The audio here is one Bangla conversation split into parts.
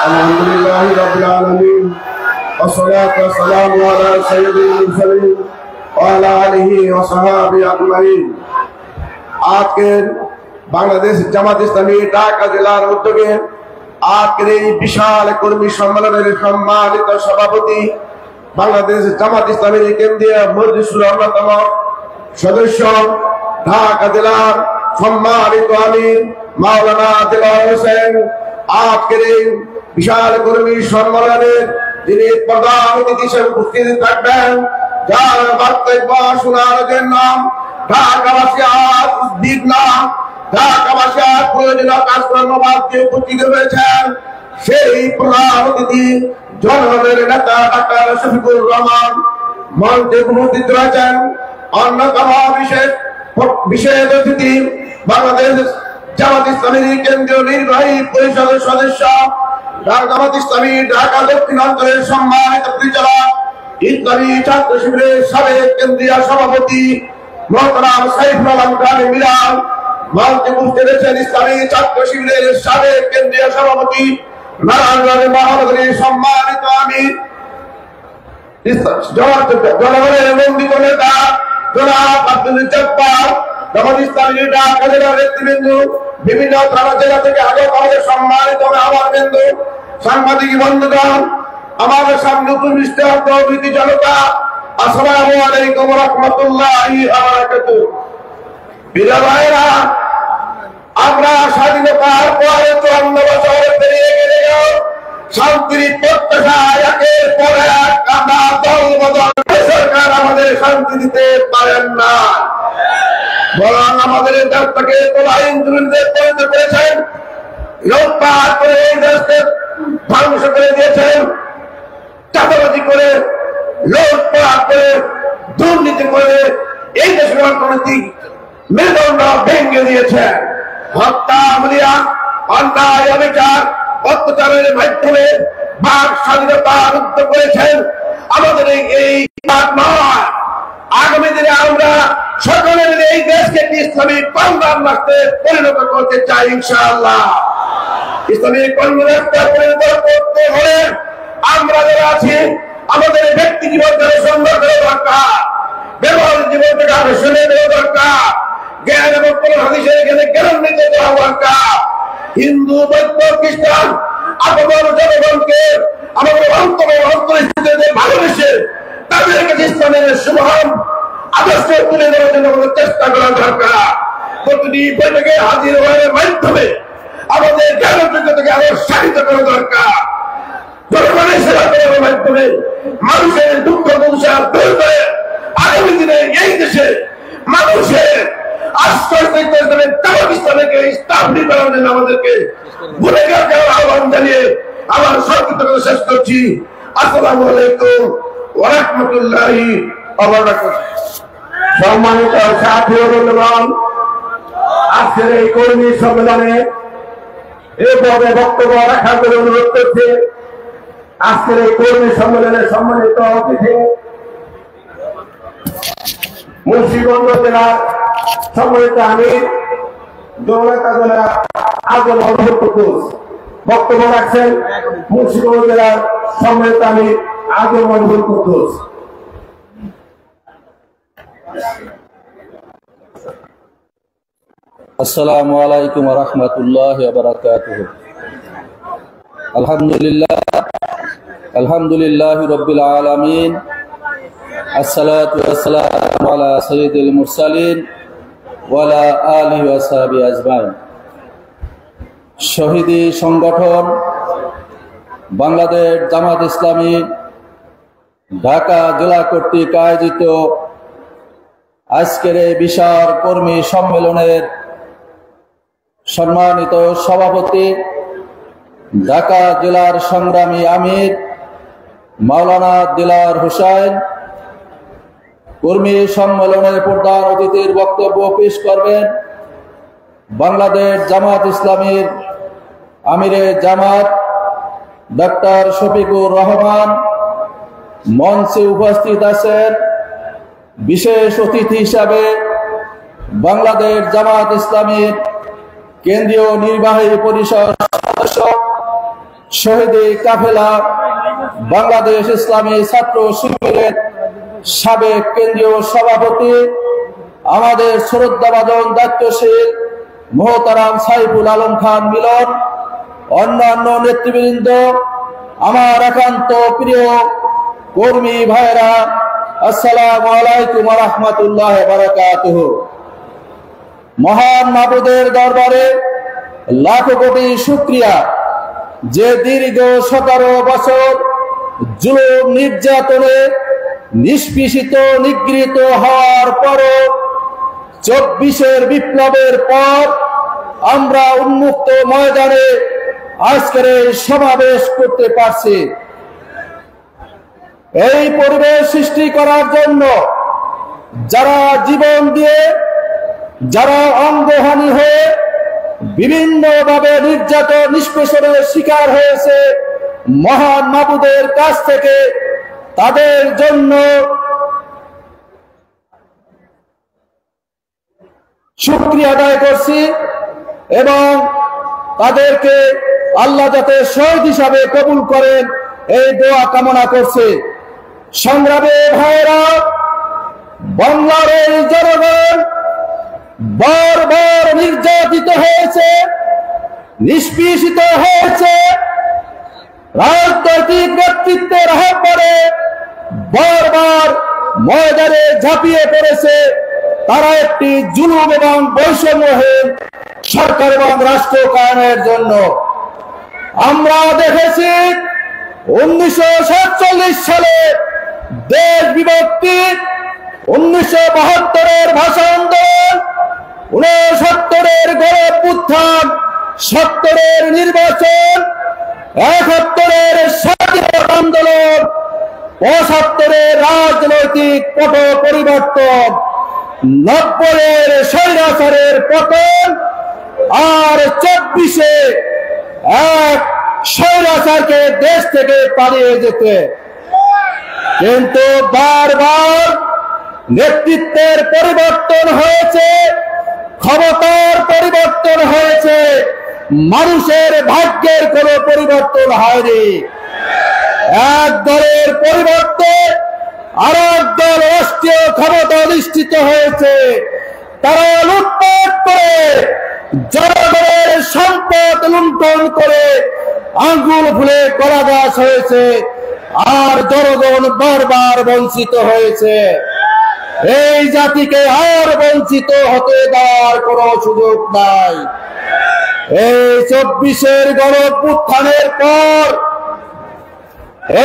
আলহামদুলিল্লাহি রাব্বিল আলামিন ওয়াসসালাতু ওয়াসসালামু আলা সাইয়্যিদিল মুরসালিন ওয়া আলা আলিহি ওয়া সাহবিহি আজমাইন। আজকের বাংলাদেশ জামাত ইসলামী ঢাকা জেলার উদ্যোগে আজকের এই বিশাল কর্মী সম্মেলনের সম্মানিত সভাপতি, বাংলাদেশ জামাত ইসলামী কেন্দ্রীয় মজলিসের অন্যতম সদস্য, ঢাকা জেলার সম্মানিত আমির মাওলানা দেলোয়ার হোসেন, আজকের এই বিশাল কর্মী সম্মেলনে যিনি প্রধান অতিথি হিসেবে উপস্থিত থাকবেন, যার বক্তব্য শোনার জন্য ঢাকাবাসী আজ উদ্বিগ্ন, ঢাকাবাসী আজ প্রয়োজনীয় কাজকর্ম বাদ দিয়ে উপস্থিত হয়েছেন। সেই প্রধান অতিথি জনগণের নেতা ডাক্তার শফিকুর রহমান মঞ্চে উপস্থিত রয়েছেন। অন্যতম বিশেষ অতিথি বাংলাদেশ জামাত ইসলামী কেন্দ্রীয় নির্বাহী পরিষদের সদস্য, জামাত ইসলামী ঢাকা দক্ষিণাঞ্চলের সম্মানিত পরিচালক, ইসলামী ছাত্র শিবিরের সাবেক কেন্দ্রীয় সভাপতি মোহতারাম সাইফুল আলম খান মিরান মঞ্চে উপস্থিত রয়েছেন। ইসলামী ছাত্র শিবিরের সাবেক কেন্দ্রীয় সভাপতি, নারায়ণগঞ্জ মহানগরীর সম্মানিত আমির, জনগণের নন্দিত নেতা জনাব আব্দুল জব্বার, জামাত ইসলামী ঢাকা জেলার নেতৃবৃন্দ, বিভিন্ন থানা জেলা থেকে আগত আমাদের সম্মানিত মেহমানবৃন্দ, সাংবাদিক বন্ধুগণ, আমাদের সামনে উপবিষ্ট প্রভৃতি জনতা, আসসালামু আলাইকুম ওয়া রাহমাতুল্লাহি ওয়া বারাকাতুহু। প্রিয় ভাইরা, আমরা স্বাধীনতার পরে 54 বছর পেরিয়ে গেলে শান্তির প্রত্যাশায় একের পর এক আমরা দল বদল, সরকার আমাদের শান্তি দিতে পারেন না, বরং আমাদের দেশটাকে তোলাহীন দুর্নীতিতে পরিণত করেছেন, লুটপাট করে এই দেশকে ধ্বংস করে দিয়েছেন, চাঁদাবাজি করে, লুটপাট করে, দুর্নীতি করে এই দেশের অর্থনৈতিক মেরুদণ্ড ভেঙে দিয়েছেন। হত্যা, হামলা, অন্যায়, অবিচার, অত্যাচারের মাধ্যমে বাক স্বাধীনতা রুদ্ধ করেছেন। আমাদের এই নয়, আগামী দিনে আমরা সকলে মিলে এই দেশকে একটি ইসলামী কল্যাণ রাষ্ট্রে পরিণত করতে চাই ইনশাআল্লাহ। ইসলামী কল্যাণ রাষ্ট্রে পরিণত করতে হলে আমরা যারা আছি, আমাদের ব্যক্তি জীবনকে সুন্দর করে দরকার, ব্যবহারিক জীবনটাকে আলোচনা দেওয়া দরকার, জ্ঞান এবং হাদিসের এখানে জ্ঞানান্বিত দেওয়া দরকার। হিন্দু, বৌদ্ধ, খ্রিস্টান আপনার জনগণকে আমাদের অন্তরে ভালোবেসে তাদের কাছে ইসলামের শুভম আদর্শ তুলে দেওয়ার জন্য আমাদের চেষ্টা করা দরকার। প্রতিটি বৈঠকে হাজির হওয়ার মাধ্যমে আমাদের জ্ঞান যোগ্যতাকে আরো সাহিত্য করা দরকার। জনগণের সেবা করার মাধ্যমে মানুষের দুঃখ দুর্দশা দূর করে আগামী দিনে এই দেশে মানুষের আমাদেরকে গুণাগার করার আহ্বান জানিয়ে আমার সংক্ষিপ্ত করে শেষ করছি। আসসালামু আলাইকুম ওয়া রাহমাতুল্লাহি ওয়া বারাকাতুহু। সম্মানিত সাথী ও বন্ধুগণ, আজকের এই কর্মী সম্মেলনে এভাবে বক্তব্য রাখার জন্য অনুরোধ করছি। আজকের এই কর্মী সম্মেলনে সম্মানিত অতিথি মুন্সিগঞ্জ জেলার সম্মানিত আমির জনতা জেলা আজম কুদ্দুস বক্তব্য রাখছেন। মুন্সিগঞ্জ জেলার সম্মানিত আমির আজম কুদ্দুস। আসসালামু আলাইকুম ওয়া রাহমাতুল্লাহি ওয়া বারাকাতুহু। আলহামদুলিল্লাহি রাব্বিল আলামিন, আসসালাতু ওয়াসসালামু আলা সাইয়্যিদিল মুরসালিন ওয়া আলা আলিহি ওয়া সাহবিহি আজমাইন। শহীদি সংগঠন বাংলাদেশ জামাত ইসলামী ঢাকা জেলা কর্তৃক আয়োজিত আজকের এই বিশাল কর্মী সম্মেলনের সম্মানিত সভাপতি, ঢাকা জেলার সংগ্রামী আমির মাওলানা দেলোয়ার হোসেন, কর্মী সম্মেলনের প্রধান অতিথির বক্তব্য পেশ করবেন বাংলাদেশ জামাত ইসলামীর আমিরে জামাত ডাক্তার শফিকুর রহমান। মঞ্চে উপস্থিত আছেন বিশেষ অতিথি হিসাবে বাংলাদেশ জামাত ইসলামীর কেন্দ্রীয় নির্বাহী পরিষদ সদস্য, শহীদে কাফেলা বাংলাদেশ ইসলামী ছাত্র শিবিরের সাবেক কেন্দ্রীয় সভাপতি, আমাদের শ্রদ্ধাভাজন দায়িত্বশীল মোহতারাম সাইফুল আলম খান মিলন, অন্যান্য নেতৃবৃন্দ, আমার একান্ত প্রিয় কর্মী ভাইরা, আসসালামু আলাইকুম ওয়া রাহমাতুল্লাহি ওয়া বারাকাতুহু। মহান মাবুদের দরবারে লাখো কোটি শুকরিয়া, যে দীর্ঘ 17 বছর জুলুম নির্যাতনে নিষ্পেষিত নিগৃহীত হওয়ার পরও 24-এর বিপ্লবের পর আমরা উন্মুক্ত ময়দানে আজকের এই সমাবেশ করতে পারছি। এই পরিবেশ সৃষ্টি করার জন্য যারা জীবন দিয়ে, যারা অঙ্গহানি হয়ে বিভিন্নভাবে নির্যাতন নিষ্পেষণের শিকার হয়েছে, মহান মাবুদের কাছ থেকে তাদের জন্য শুকরিয়া আদায় করছি এবং তাদেরকে আল্লাহ যাতে শহীদ হিসাবে কবুল করেন এই দোয়া কামনা করছে। সংগ্রামী ভাইরা, বাংলার এই জনগণ বারবার নির্যাতিত হয়েছে, নিষ্পেষিত হয়েছে, রাজনৈতিক নেতৃত্বের আহ্বানে বারবার ময়দানে ঝাঁপিয়ে পড়েছে। তারা একটি জুলুম এবং বৈষম্যহীন সরকার এবং রাষ্ট্র কায়েমের জন্য। আমরা দেখেছি 1947 সালে দেশ বিভক্তি, 1972-এর ভাষা আন্দোলন, 69-এর গণঅভ্যুত্থান, 70-এর নির্বাচন, 71-এর স্বাধীনতা আন্দোলন, 75-এর রাজনৈতিক পট পরিবর্তন, 90-এর স্বৈরাচারের পতন, আর 24-এ এক স্বৈরাচারকে দেশ থেকে পালিয়ে যেতে। কিন্তু বারবার নেতৃত্বের পরিবর্তন হয়েছে, ক্ষমতার পরিবর্তন হয়েছে, মানুষের ভাগ্যের কোনো পরিবর্তন হয়নি। এক দলের পরিবর্তে আর এক দল রাষ্ট্রীয় ক্ষমতা অধিষ্ঠিত হয়েছে। তারা লুটপাট করে, জনগণের সম্পদ লুণ্ঠন করে আঙ্গুল ফুলে কলা গাছ হয়েছে, আর জনগণ বারবার বঞ্চিত হয়েছে। এই জাতিকে আর বঞ্চিত হতে দেওয়ার কোনো সুযোগ নাই। এই 24-এর গণঅভ্যুত্থানের পর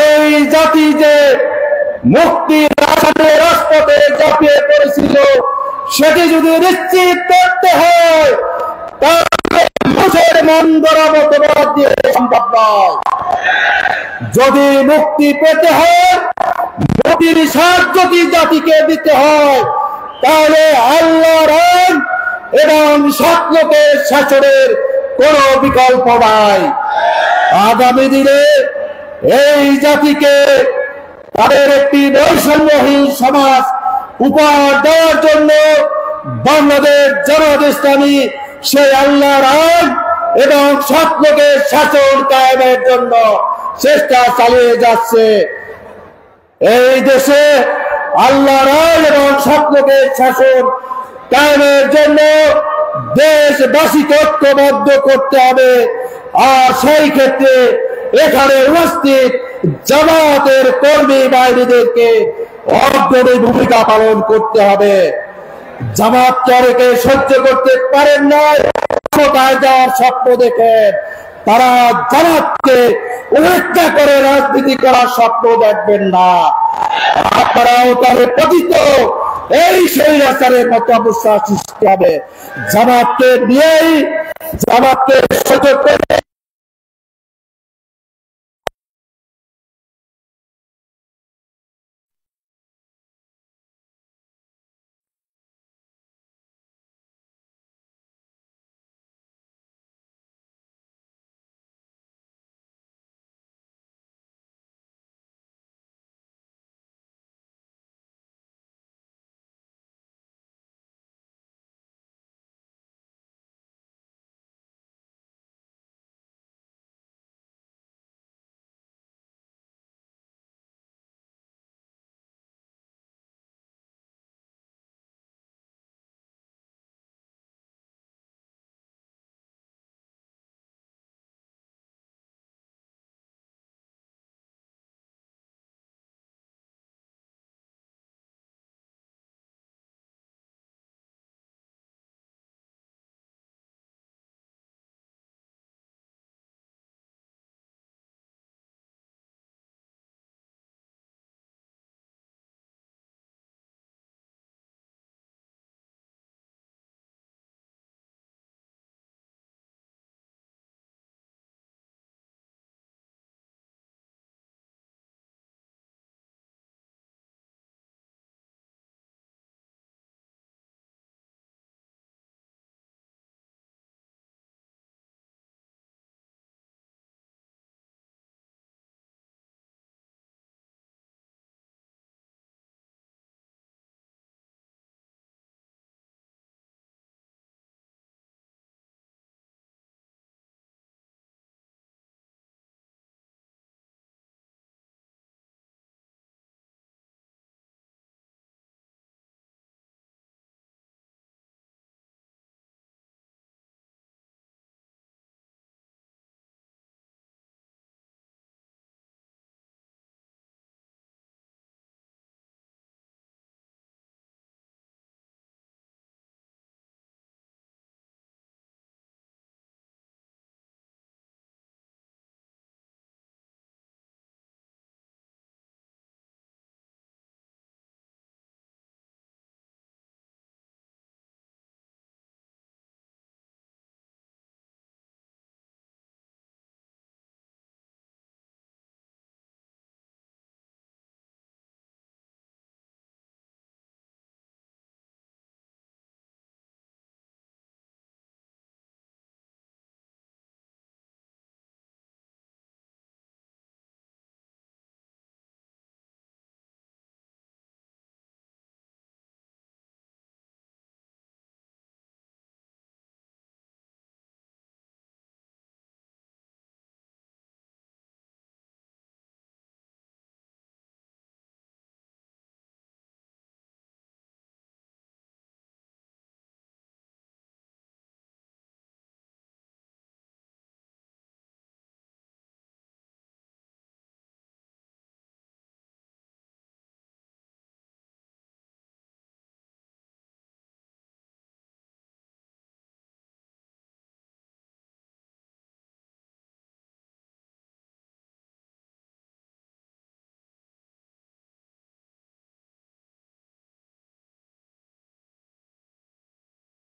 এই জাতি যে মুক্তির আশাতে রাজপথে ঝাঁপিয়ে পড়েছিল, সেটি যদি নিশ্চিত করতে হয় তাহলে মানুষের মন গড়া মতবাদ দিয়ে সম্ভব নয়। যদি মুক্তি পেতে হয়, মুক্তির সাহায্য যদি জাতিকে দিতে হয়, তাহলে আল্লাহর আইন এবং সৎ লোকের শাসনের কোন বিকল্প নাই। আগামী দিনে এই জাতিকে তাদের একটি বৈষম্যহীন সমাজ উপহার দেওয়ার জন্য বাংলাদেশ জামাত ইসলামী সেই আল্লাহর আইন এবং সৎ লোকের শাসন কায়েমের জন্য চেষ্টা চালিয়ে যাচ্ছে। এই দেশে আল্লাহর আইন এবং সৎ লোকের শাসন কায়েমের জন্য দেশবাসীকে ঐক্যবদ্ধ করতে হবে। আর সেই ক্ষেত্রে এখানে উপস্থিত জামাতের কর্মী বাহিনীদেরকে অগ্রণী ভূমিকা পালন করতে হবে। জামাতকে অনেকে সহ্য করতে পারেন না, ক্ষমতায় যাওয়ার স্বপ্ন দেখেন। তারা জামাতকে উপেক্ষা করে রাজনীতি করার স্বপ্ন দেখবেন না। আপনারাও তাদের পতিত এই স্বৈরাচারের মতো অবস্থা সৃষ্টি হবে। জামাতকে নিয়েই, জামাতকে সহ্য করে